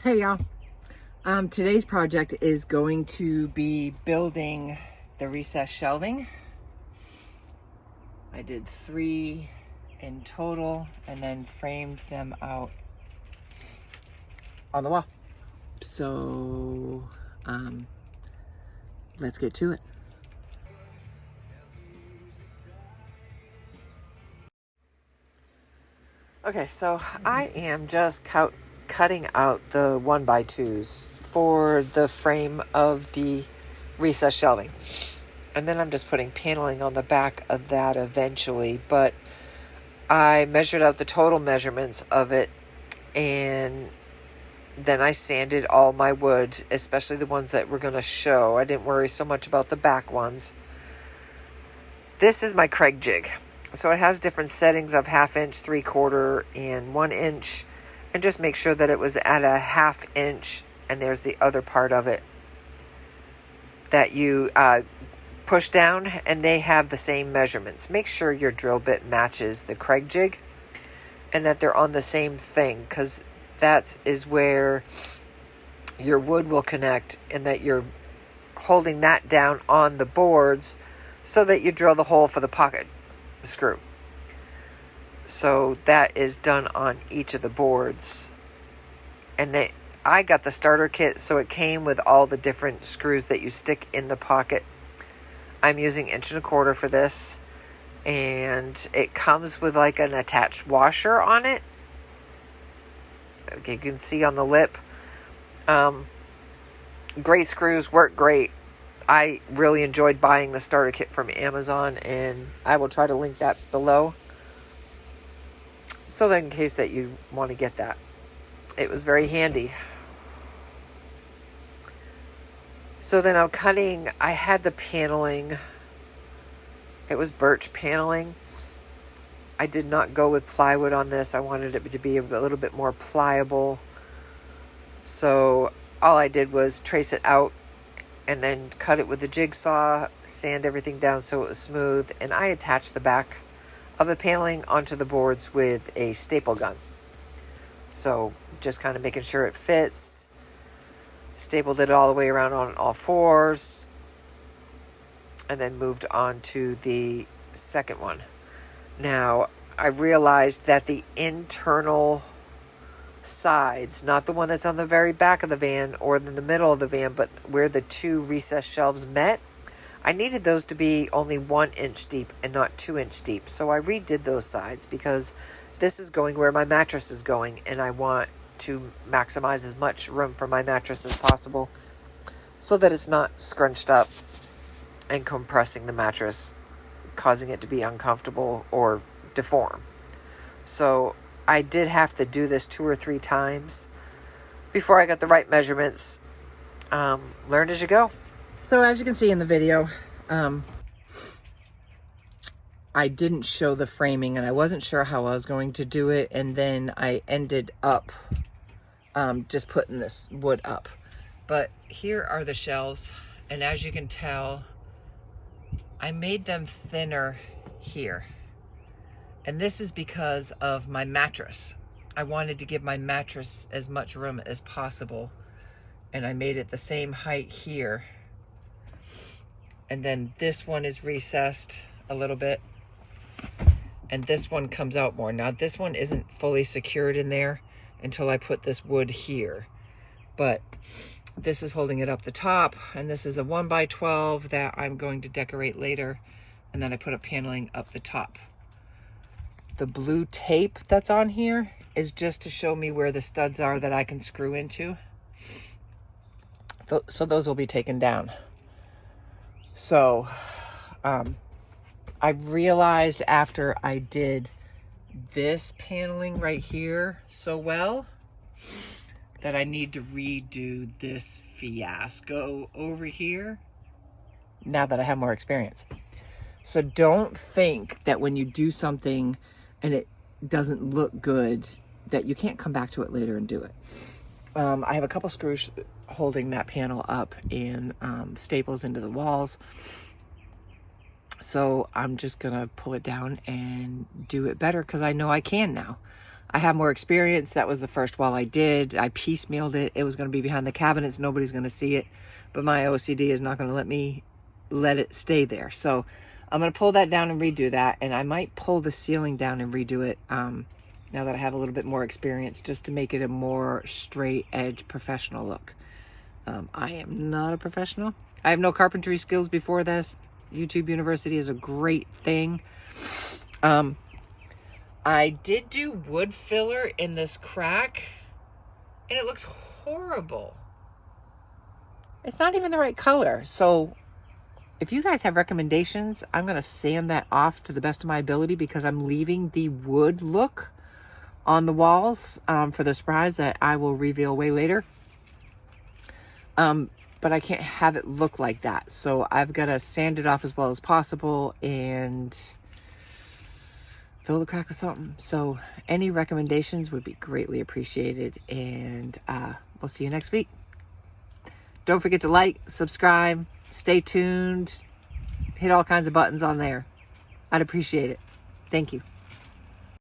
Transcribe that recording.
Hey y'all. Today's project is going to be building the recessed shelving. I did 3 in total and then framed them out on the wall. So let's get to it. Okay, so I am just cutting out the 1x2s for the frame of the recessed shelving. And then I'm just putting paneling on the back of that eventually. But I measured out the total measurements of it, and then I sanded all my wood, especially the ones that we're going to show. I didn't worry so much about the back ones. This is my Kreg jig. So it has different settings of 1/2 inch, 3/4, and 1 inch. And just make sure that it was at a 1/2 inch, and there's the other part of it that you push down, and they have the same measurements. Make sure your drill bit matches the Kreg jig and that they're on the same thing, because that is where your wood will connect, and that you're holding that down on the boards so that you drill the hole for the pocket screw. So that is done on each of the boards. And I got the starter kit, so it came with all the different screws that you stick in the pocket. I'm using 1.25 inch for this, and it comes with like an attached washer on it. Okay, you can see on the lip. Great screws, work great. I really enjoyed buying the starter kit from Amazon, and I will try to link that below, so that in case that you want to get that. It was very handy. So then I'm cutting, I had the paneling. It was birch paneling. I did not go with plywood on this. I wanted it to be a little bit more pliable. So all I did was trace it out and then cut it with the jigsaw, sand everything down so it was smooth, and I attached the back of the paneling onto the boards with a staple gun. So just kind of making sure it fits. Stapled it all the way around on all 4s, and then moved on to the second one. Now, I realized that the internal sides, not the one that's on the very back of the van or in the middle of the van, but where the 2 recessed shelves met, I needed those to be only 1 inch deep and not 2 inch deep. So I redid those sides, because this is going where my mattress is going, and I want to maximize as much room for my mattress as possible so that it's not scrunched up and compressing the mattress, causing it to be uncomfortable or deform. So I did have to do this 2 or 3 times before I got the right measurements. Learn as you go. So as you can see in the video, I didn't show the framing, and I wasn't sure how I was going to do it, and then I ended up just putting this wood up. But here are the shelves, and as you can tell, I made them thinner here. And this is because of my mattress. I wanted to give my mattress as much room as possible, and I made it the same height here. And then this one is recessed a little bit, and this one comes out more. Now this one isn't fully secured in there until I put this wood here, but this is holding it up the top, and this is a 1x12 that I'm going to decorate later, and then I put a paneling up the top. The blue tape that's on here is just to show me where the studs are that I can screw into. So those will be taken down. So I realized after I did this paneling right here so well that I need to redo this fiasco over here now that I have more experience. So don't think that when you do something and it doesn't look good that you can't come back to it later and do it. I have a couple screws holding that panel up, and staples into the walls. So I'm just gonna pull it down and do it better, because I know I can now. I have more experience. That was the first wall I did. I piecemealed it. It was going to be behind the cabinets. Nobody's going to see it. But my OCD is not going to let me let it stay there. So I'm going to pull that down and redo that. And I might pull the ceiling down and redo it now that I have a little bit more experience, just to make it a more straight edge professional look. I am not a professional. I have no carpentry skills before this. YouTube University is a great thing. I did do wood filler in this crack, and it looks horrible. It's not even the right color. So if you guys have recommendations, I'm going to sand that off to the best of my ability, because I'm leaving the wood look on the walls for the surprise that I will reveal way later. But I can't have it look like that. So I've got to sand it off as well as possible and fill the crack with something. So any recommendations would be greatly appreciated. And we'll see you next week. Don't forget to like, subscribe, stay tuned, hit all kinds of buttons on there. I'd appreciate it. Thank you.